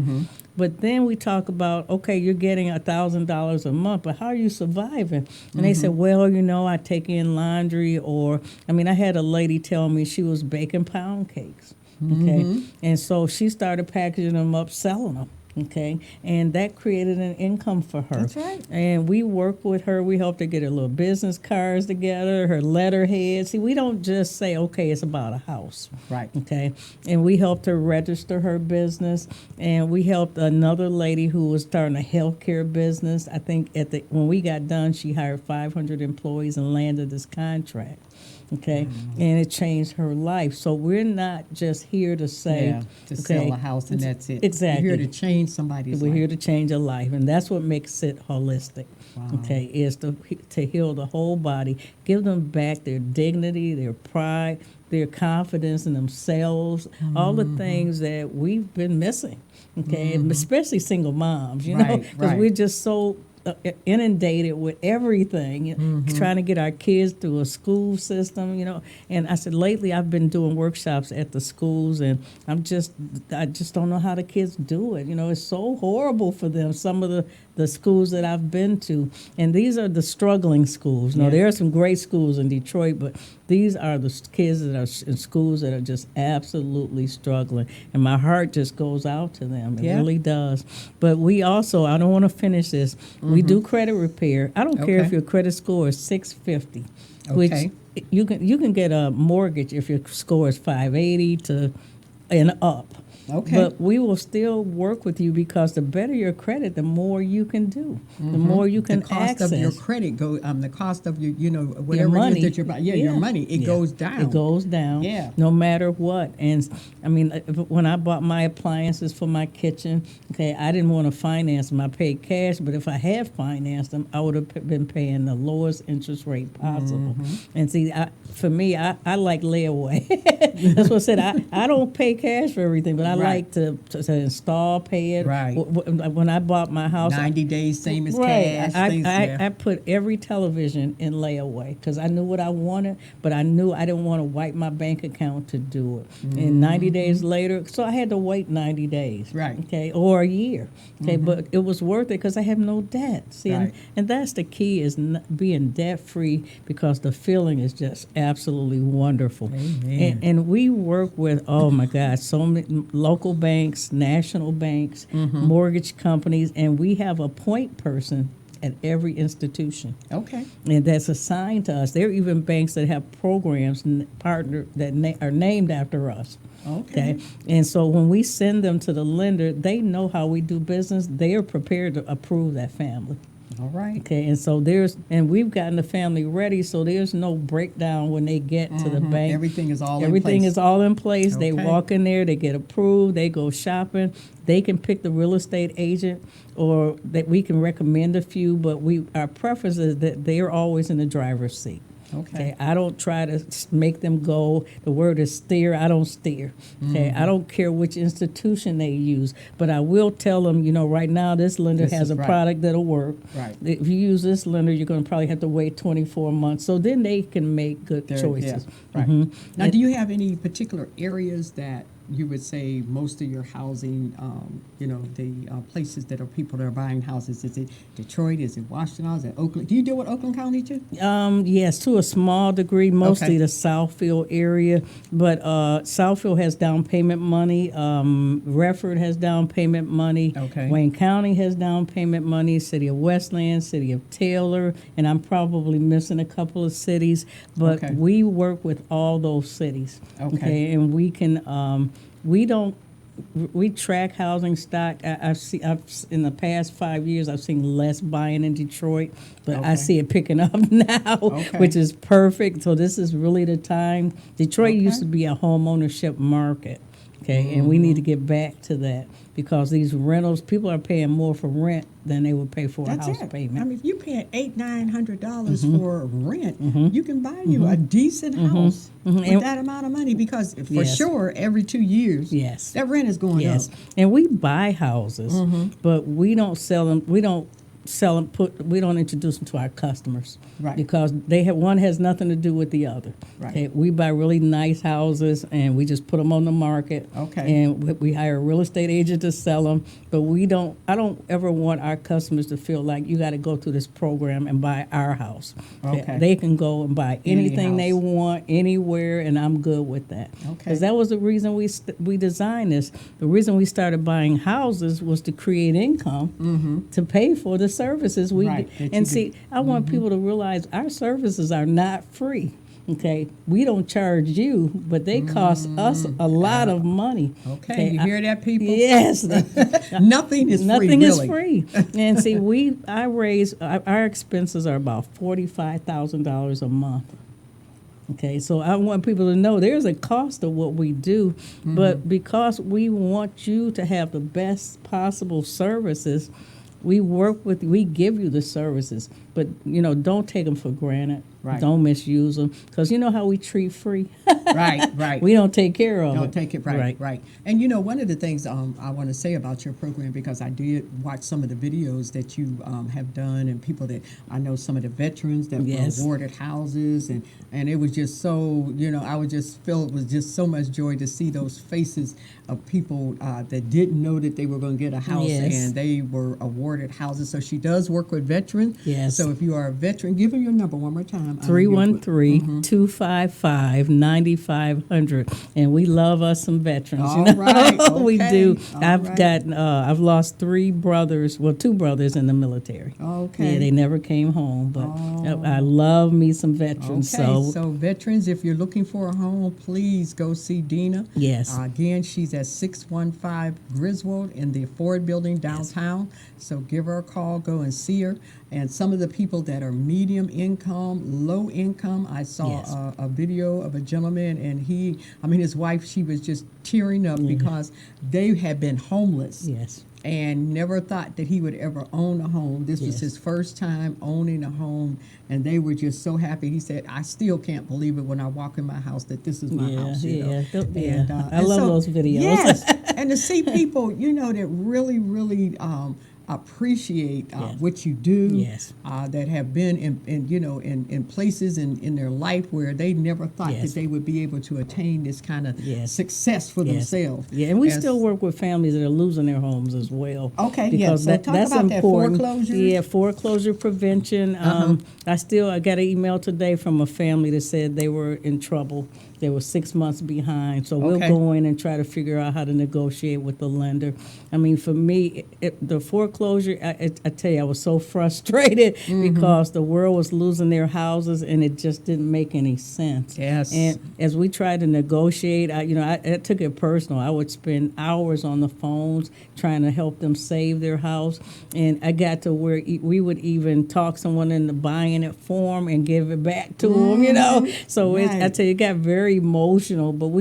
But then we talk about, okay, you're getting $1,000 a month, but how are you surviving? And they said, well, I take in laundry, I had a lady tell me she was baking pound cakes. Okay, and so she started packaging them up, selling them. Okay, and that created an income for her. That's right. And we worked with her. We helped her get her little business cards together, her letterhead. See, we don't just say, okay, it's about a house. Right. Okay, and we helped her register her business, and we helped another lady who was starting a healthcare business. I think when we got done, she hired 500 employees and landed this contract. Okay, and it changed her life. So we're not just here to say, To sell a house and that's it. Exactly. You're here to change change somebody's We're life. here to change a life, and that's what makes it holistic. Wow. Okay, is to heal the whole body, give them back their dignity, their pride, their confidence in themselves, all the things that we've been missing. Okay, and especially single moms, you know, Right, because right. we're just so inundated with everything, trying to get our kids through a school system, you know. And I said lately I've been doing workshops at the schools, and I just don't know how the kids do it. You know, it's so horrible for them. Some of the schools that I've been to, and these are the struggling schools. Now, Yeah. there are some great schools in Detroit, but these are the kids that are in schools that are just absolutely struggling. And my heart just goes out to them. It Yeah. really does. But we also, I don't want to finish this, we do credit repair. I don't care if Okay. your credit score is 650, Okay. which you can get a mortgage if your score is 580 to and up. Okay. But we will still work with you because the better your credit, the more you can do, the more you can the cost access. of your credit the cost of your, whatever your money, it is that you're buying. Yeah, your money, it goes down. It goes down. Yeah. No matter what. And I mean, when I bought my appliances for my kitchen, okay, I didn't want to finance them. I paid cash, but if I had financed them, I would have been paying the lowest interest rate possible. And see, for me, I like layaway. That's what I said. I don't pay cash for everything, but I Right. like to install, pay it. Right. When I bought my house, 90 days, same as right. cash. things, yeah. I put every television in layaway because I knew what I wanted, but I knew I didn't want to wipe my bank account to do it. And 90 days later, so I had to wait 90 days. Right. Okay, or a year. Okay, but it was worth it because I have no debt. See, Right. and that's the key is being debt free because the feeling is just absolutely wonderful. Amen. And we work with, oh my God, so many local banks, national banks, mortgage companies, and we have a point person at every institution, Okay. and that's assigned to us. There are even banks that have programs partner that are named after us. Okay. And so when we send them to the lender, they know how we do business. They are prepared to approve that family. All right. Okay, and so we've gotten the family ready, so there's no breakdown when they get to the bank. Everything is all in place. Everything is all in place. They Okay. walk in there, they get approved, they go shopping. They can pick the real estate agent, or that we can recommend a few, but our preference is that they're always in the driver's seat. Okay. I don't try to make them go. The word is steer. I don't steer. Okay. I don't care which institution they use, but I will tell them, right now this lender This has is a right. product that'll work. Right. If you use this lender, you're going to probably have to wait 24 months. So then they can make good choices. Yeah, right. Mhm. Now, And- do you have any particular areas that you would say most of your housing, the places that people are buying houses? Is it Detroit? Is it Washington? Is it Oakland? Do you deal with Oakland County too? Yes, to a small degree, mostly Okay. the Southfield area. But Southfield has down payment money. Redford has down payment money. Okay. Wayne County has down payment money. City of Westland, City of Taylor, and I'm probably missing a couple of cities. But Okay. we work with all those cities. Okay. And we can. We track housing stock. I've in the past 5 years, I've seen less buying in Detroit, but I Okay. see it picking up now, Okay. which is perfect. So this is really the time. Detroit Okay. used to be a home ownership market, and we need to get back to that because these rentals, people are paying more for rent than they would pay for That's a house it. payment. I mean, if you're paying $800-900 for rent, you can buy you a decent house with And- that amount of money because for Yes. sure every 2 years, Yes. that rent is going Yes, up. and we buy houses, but we don't sell them. We don't introduce them to our customers, Right. Because one has nothing to do with the other. Right. Okay, we buy really nice houses and we just put them on the market. Okay. and we hire a real estate agent to sell them, but I don't ever want our customers to feel like you got to go through this program and buy our house. Okay. They can go and buy Any anything they house. want anywhere, and I'm good with that. Okay. Because that was the reason we designed this. The reason we started buying houses was to create income to pay for the services we Right, get. that And you see, I want people to realize our services are not free. Okay, we don't charge you, but they cost us a lot of money. Okay, you hear that, people? Yes. Nothing is free, Nothing is really. free. And see, our expenses are about $45,000 a month. Okay, so I want people to know there's a cost of what we do, but because we want you to have the best possible services, we give you the services, but don't take them for granted. Right. Don't misuse them, because you know how we treat free. Right. We don't take care of it. Don't take it right. And one of the things I want to say about your program, because I did watch some of the videos that you have done, and people that I know, some of the veterans that Yes. were awarded houses, and it was just so, I would just feel it was just so much joy to see those faces of people that didn't know that they were going to get a house, Yes. and they were awarded houses. So she does work with veterans. Yes. So if you are a veteran, give them your number one more time. 313-255-9500, and we love us some veterans. All right, We okay, do. all I've right. got I've lost two brothers in the military. Okay. Yeah, they never came home, but I love me some veterans. Okay, so veterans, if you're looking for a home, please go see Dina. Yes. Again, she's at 615 Griswold in the Ford Building downtown. So give her a call, go and see her. And some of the people that are medium income, low income, I saw Yes. a video of a gentleman, and his wife, she was just tearing up because they had been homeless. Yes. And never thought that he would ever own a home. This was Yes. his first time owning a home, and they were just so happy. He said, "I still can't believe it when I walk in my house that this is my house." Yeah. And, I love those videos. Yes, and to see people, that really, really appreciate Yes. what you do. Yes. That have been in places in their life where they never thought Yes. that they would be able to attain this kind of Yes. success for Yes. themselves. Yeah, and we As- still work with families that are losing their homes as well. Okay, yeah, because so talk that's about that important. foreclosure. Yeah, foreclosure prevention. I got an email today from a family that said they were in trouble. They were 6 months behind. So we'll Okay. go in and try to figure out how to negotiate with the lender. I mean, for me, the foreclosure, I tell you, I was so frustrated because the world was losing their houses and it just didn't make any sense. Yes. And as we tried to negotiate, I took it personal. I would spend hours on the phones trying to help them save their house. And I got to where we would even talk someone into buying it for them and give it back to them, So I Right. tell you, it got very emotional, but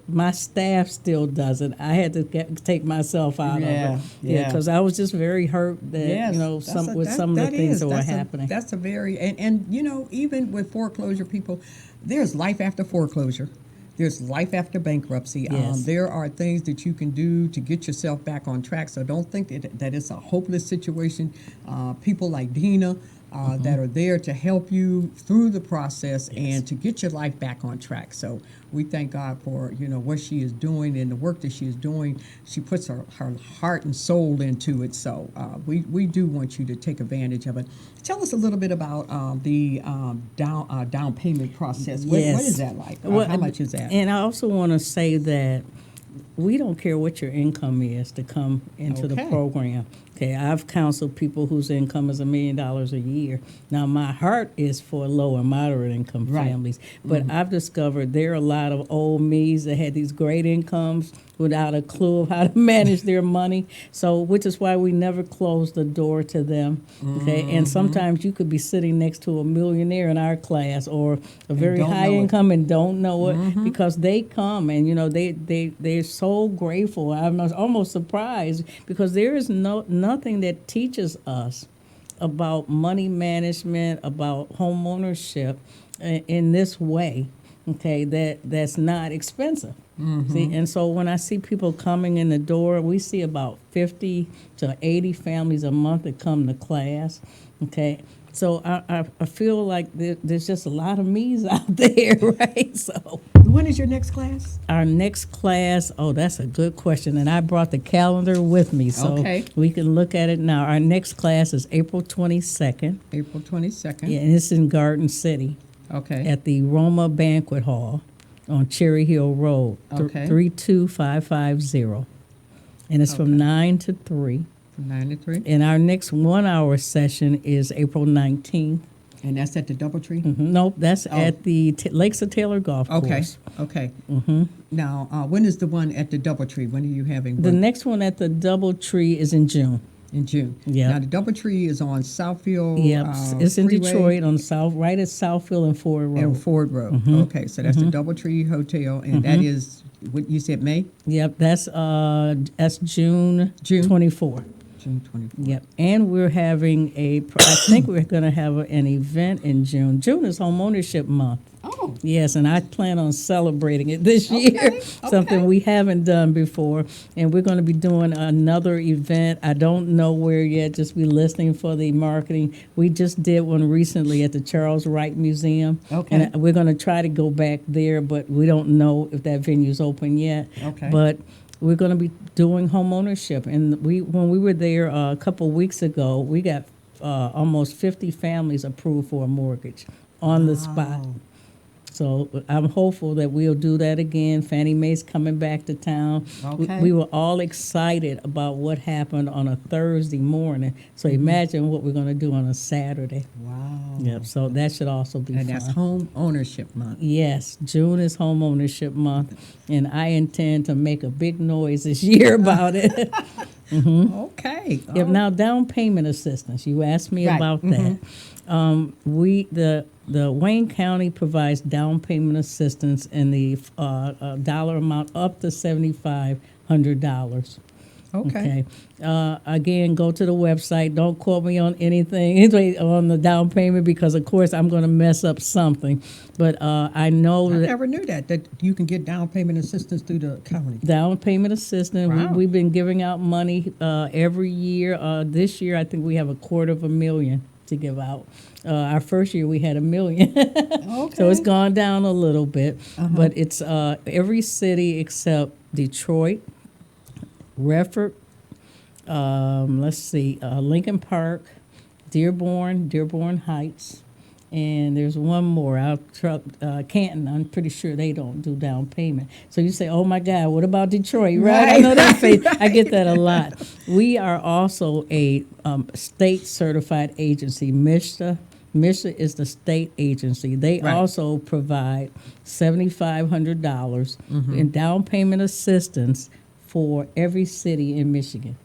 my staff still does it. I had to take myself out of it. Yeah. Because I was just very hurt that, Yes, some of the things that were happening. That's a very, and even with foreclosure people, there's life after foreclosure. There's life after bankruptcy. Yes. There are things that you can do to get yourself back on track. So don't think that it's a hopeless situation. People like Dina that are there to help you through the process and to get your life back on track. So we thank God for what she is doing and the work that she is doing. She puts her heart and soul into it. So we do want you to take advantage of it. Tell us a little bit about the down payment process. What is that like? How much is that? And I also want to say that we don't care what your income is to come into the Okay. program. Okay, I've counseled people whose income is $1 million a year. Now, my heart is for low and moderate income Right. families, but I've discovered there are a lot of old me's that had these great incomes without a clue of how to manage their money. So, which is why we never close the door to them. Okay, and sometimes you could be sitting next to a millionaire in our class or a very don't high know it. income and don't know it because they come and they're so grateful. I'm almost surprised because there is nothing that teaches us about money management, about home ownership in this way. Okay, that's not expensive. See, and so when I see people coming in the door, we see about 50 to 80 families a month that come to class. Okay. So I feel like there's just a lot of me's out there, right? So When is your next class? our next class, that's a good question, and I brought the calendar with me, so Okay. we can look at it now. Our next class is April 22nd, April 22nd. yeah, and it's in Garden City Okay. at the Roma Banquet Hall on Cherry Hill Road, Okay. 32550, and it's from 9 to 3. From 9 to 3. And our next 1 hour session is April 19th. And that's at the Doubletree? Nope, that's at the Lakes of Taylor Golf Okay. Course. Okay. Now, when is the one at the Doubletree? When are you having The one? next one at the Doubletree is in June. In June. Yep. Now the DoubleTree is on Southfield. Yep, it's in Freeway Detroit on South, right at Southfield and Ford Road. and Ford Road. Okay, so that's the DoubleTree Hotel, and that is what you said, May, Yep, that's June June? 24. June 24th. Yep, and we're having I think we're going to have an event in June. June is home ownership month. Oh, Yes, and I plan on celebrating it this year, something okay. we haven't done before. And we're going to be doing another event. I don't know where yet, just be listening for the marketing. We just did one recently at the Charles Wright Museum. Okay. And we're going to try to go back there, but we don't know if that venue's open yet. Okay. But we're going to be doing home ownership. And when we were there a couple weeks ago, we got almost 50 families approved for a mortgage on the spot. Wow. So I'm hopeful that we'll do that again. Fannie Mae's coming back to town. Okay. We were all excited about what happened on a Thursday morning. So imagine what we're going to do on a Saturday. Wow. Yep. So that should also be And fun. that's home ownership month. Yes, June is home ownership month, and I intend to make a big noise this year about it. Okay. Yep. Now, down payment assistance. You asked me Right. about that. The Wayne County provides down payment assistance in the dollar amount up to $7,500. Okay. Again, go to the website. Don't quote me on anything on the down payment because, of course, I'm going to mess up something. But I know I that never knew that you can get down payment assistance through the county. down payment assistance. Wow. We've been giving out money every year. This year, I think we have $250,000 to give out. Our first year, we had $1 million. Okay. So it's gone down a little bit. But it's every city except Detroit, Redford, Lincoln Park, Dearborn Heights, and there's one more, Canton. I'm pretty sure they don't do down payment. So you say, oh my God, what about Detroit, right? I know that face. I get that a lot. We are also a state certified agency, MISHA. MISHA is the state agency. They Right. also provide $7,500 in down payment assistance for every city in Michigan.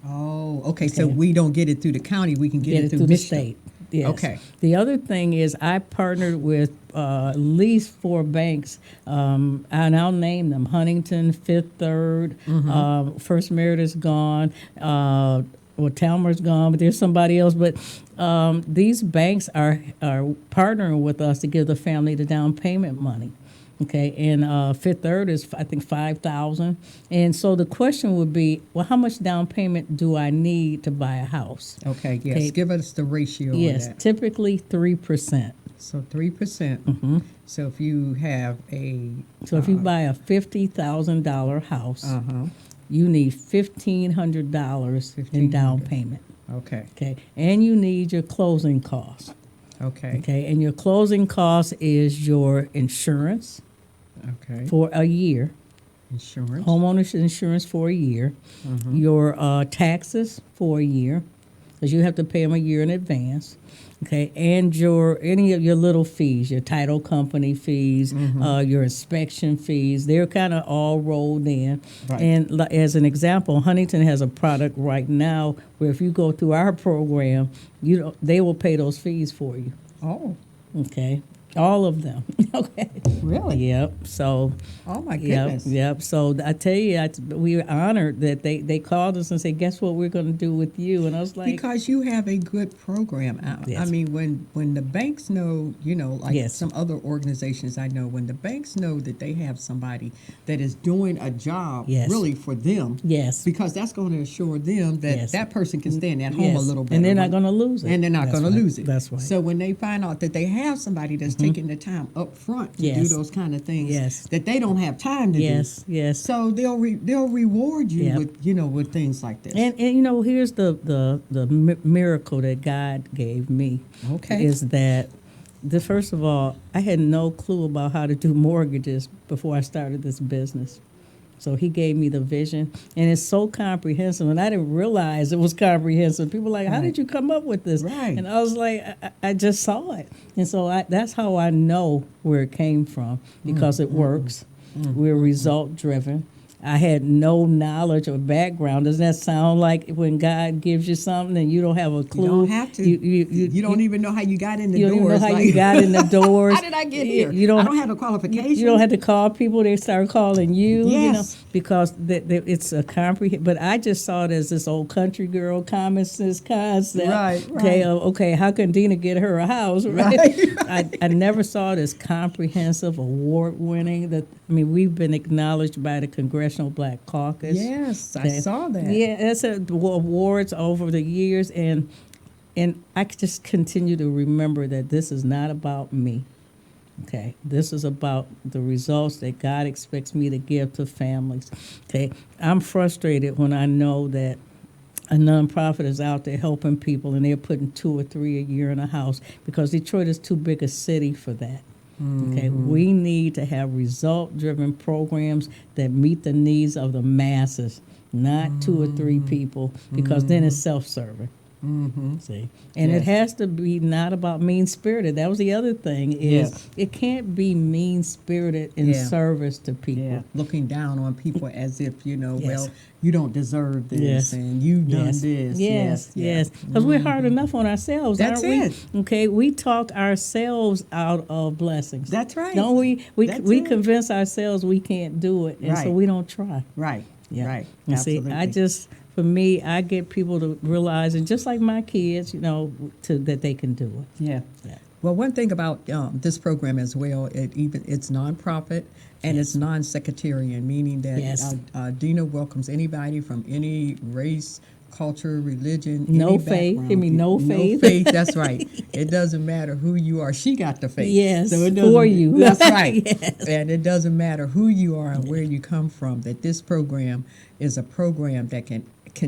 Oh, okay. So Okay. we don't get it through the county. We can get it through the Michigan. state. Yes. Okay. The other thing is I partnered with at least 4 banks, and I'll name them: Huntington, Fifth Third, First Meritus gone. Well, Talmer's gone, but there's somebody else. But these banks are partnering with us to give the family the down payment money. Okay, and Fifth Third is I think $5,000, and so the question would be, well, how much down payment do I need to buy a house? Okay, yes. Okay. Give us the ratio on Yes, that. typically 3%. So 3%. So if you have a So if you buy a $50,000 house, you need $1,500 in down payment. okay, Okay, and you need your closing costs. okay, Okay, and your closing cost is your insurance okay. for a year, Insurance. homeowners insurance for a year, your taxes for a year, because you have to pay them a year in advance. Okay, and any of your little fees, your title company fees, your inspection fees, they're kind of all rolled in. Right. And as an example, Huntington has a product right now where if you go through our program, they will pay those fees for you. Oh, Okay, all of them. Okay. really? Yep. So. Oh my Yep, goodness. yep. So I tell you, we were honored that they called us and said, "Guess what we're going to do with you?" And I was like, Because you have a good program. I Yes. mean, when the banks know, like Yes. some other organizations I know, when the banks know that they have somebody that is doing a job Yes. really for them, "Yes, because that's going to assure them that Yes. that person can stand at home yes," a little bit. and they're not going to lose it, And they're not That's going to right. lose it. That's right. So when they find out that they have somebody that's taking the time up front to do Yes. those kind of things Yes. that they don't have time to yes, do. yes." So they'll reward you Yep. with things like this. And here's the miracle that God gave me. Okay. Is that first of all, I had no clue about how to do mortgages before I started this business. So he gave me the vision, and it's so comprehensive, and I didn't realize it was comprehensive. People were like, how Right. did you come up with this? Right. And I was like, I just saw it. And so that's how I know where it came from, because it works. We're result driven. I had no knowledge or background. Doesn't that sound like when God gives you something and you don't have a clue? You don't have to. You don't even know how you got in the you doors. don't even know how like, you got in the doors. How did I get here? You don't, I don't have a qualification. You don't have to call people; they start calling you. Yes. You know, because it's a comprehend. But I just saw it as this old country girl common sense concept. Right. Okay. Okay. How can Dina get her a house? Right. I never saw it as comprehensive, award winning. We've been acknowledged by the Congressional Black Caucus. Yes, Okay. I saw that. Yeah, that's awards over the years, and I just continue to remember that this is not about me. Okay, this is about the results that God expects me to give to families. Okay, I'm frustrated when I know that a nonprofit is out there helping people and they're putting 2 or 3 a year in a house because Detroit is too big a city for that. Okay, we need to have result-driven programs that meet the needs of the masses, not 2 or 3 people, because then it's self-serving. See, and it has to be not about mean-spirited. That was the other thing is it can't be mean-spirited in service to people. Yeah, looking down on people as if, Yes. well, you don't deserve this Yes. and you've done this. Yes. Because we're hard enough on ourselves, That's aren't it. we? Okay, we talk ourselves out of blessings. That's right. Don't we? That's We it. convince ourselves we can't do it, and so Right. we don't try. Right. Yeah. Right. You see, Absolutely. for me, I get people to realize, and just like my kids, that they can do it. Yeah. Yeah. Well, one thing about this program as well, it's nonprofit and it's non-sectarian, meaning that Yes. Dina welcomes anybody from any race, culture, religion, No any faith. background. Give me no faith. No faith. That's right. It doesn't matter who you are. She got the faith. Yes, it doesn't- for you. That's right. Yes. And it doesn't matter who you are and where you come from. That this program is a program that can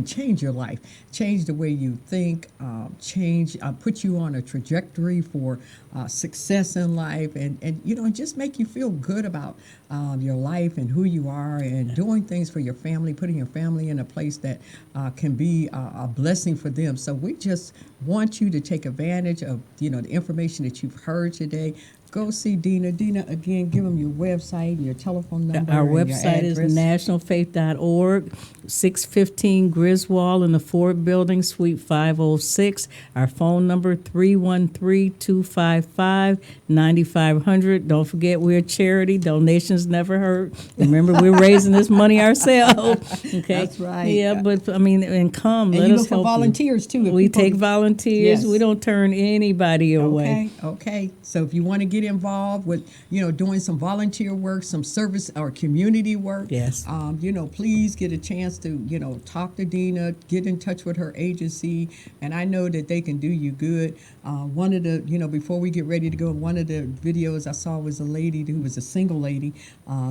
change your life, change the way you think, put you on a trajectory for success in life, and just make you feel good about your life and who you are, and doing things for your family, putting your family in a place that can be a blessing for them. So we just want you to take advantage of the information that you've heard today. Go see Dina. Dina, again, give them your website and your telephone number. Our and your website is address. nationalfaith.org, 615 Griswold in the Ford Building, Suite 506. Our phone number, 313-255-9500. Don't forget, we're a charity. Donations never hurt. Remember, we're raising this money ourselves. Okay? That's right. Yeah, but, and come, And let you us look for help volunteers, too. if We people- take volunteers. Yes. We don't turn anybody away. Okay. So if you want to get involved with, doing some volunteer work, some service or community work, Yes. Please get a chance to, talk to Dina, get in touch with her agency, and I know that they can do you good. One of the, before we get ready to go, one of the videos I saw was a lady who was a single lady.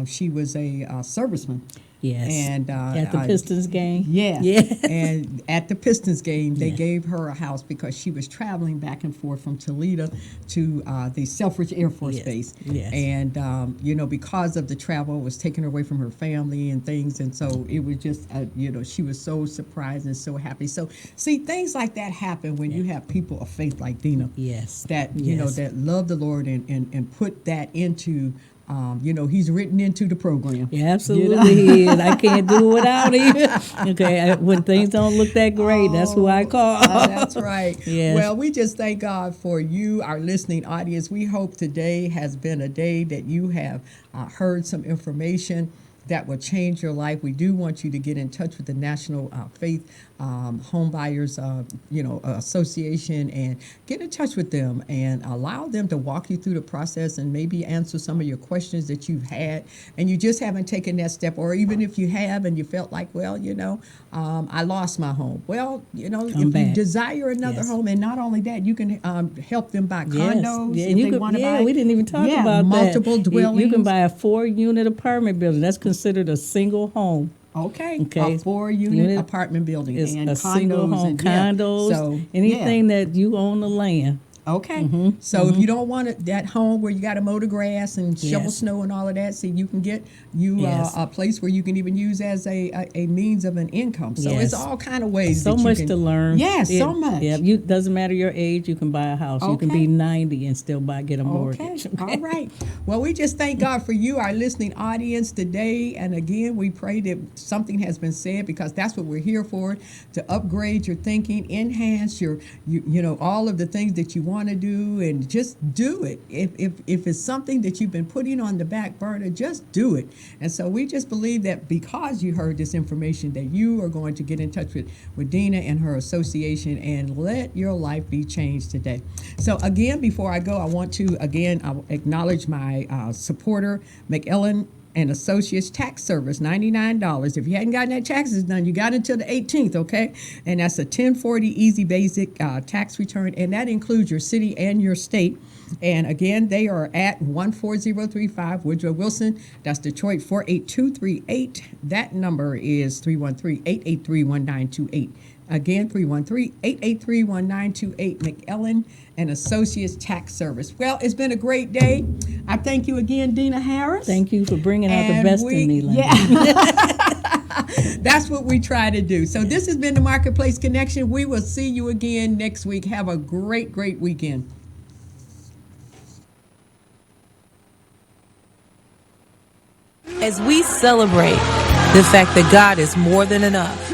She was a serviceman. Yes. And at the Pistons game. Yeah. And at the Pistons game, they Yeah. gave her a house because she was traveling back and forth from Toledo to the Selfridge Air Force Yes. Base. Yes. And, because of the travel, it was taking her away from her family and things. And so it was just, she was so surprised and so happy. So, see, things like that happen when you have people of faith like Dina. Yes. That, Yes. that love the Lord and put that into, he's written into the program. Yeah, absolutely he is. I can't do without him. Okay, when things don't look that great, that's who I call. That's right. Yes. Well, we just thank God for you, our listening audience. We hope today has been a day that you have heard some information that will change your life. We do want you to get in touch with the National Faith Home Buyers Association and get in touch with them and allow them to walk you through the process and maybe answer some of your questions that you've had and you just haven't taken that step, or even if you have and you felt like, well, I lost my home. Well, if you back. desire another Yes. home, and not only that, you can help them buy Yes. condos. Yeah, if and you they could, want to yeah, buy. we didn't even talk Yeah, about multiple that. dwellings. You can buy a 4-unit apartment building. That's considered a single home. Okay. Okay. A 4-unit Unit apartment building It's and a condos single home, and yeah. condos, So anything that you own the land. Okay. So if you don't want that home where you got to mow the grass and shovel Yes. snow and all of that, so you can get you Yes. a place where you can even use as a means of an income. So it's Yes. all kind of ways. So that you much can, to learn. Yes, so much. Yeah, you doesn't matter your age. You can buy a house. You can Okay. be 90 and still get a Okay. mortgage. All right. Well, we just thank God for you, our listening audience today. And again, we pray that something has been said, because that's what we're here for, to upgrade your thinking, enhance your, you know, all of the things that you want to do, and just do it. If it's something that you've been putting on the back burner, just do it. And so we just believe that because you heard this information, that you are going to get in touch with Dina and her association and let your life be changed today. So again, before I go, I want to I'll acknowledge my supporter, McEllen and Associates Tax Service, $99. If you hadn't gotten that taxes done, you got until the 18th, okay? And that's a 1040 easy basic tax return, and that includes your city and your state. And again, they are at 14035 Woodrow Wilson. That's Detroit 48238. That number is 313-883-1928. Again, 313-883-1928, McEllen and Associates Tax Service. Well, it's been a great day. I thank you again, Dina Harris. Thank you for bringing out the best in me, Linda. Yeah. That's what we try to do. So this has been the Marketplace Connection. We will see you again next week. Have a great, great weekend. As we celebrate the fact that God is more than enough,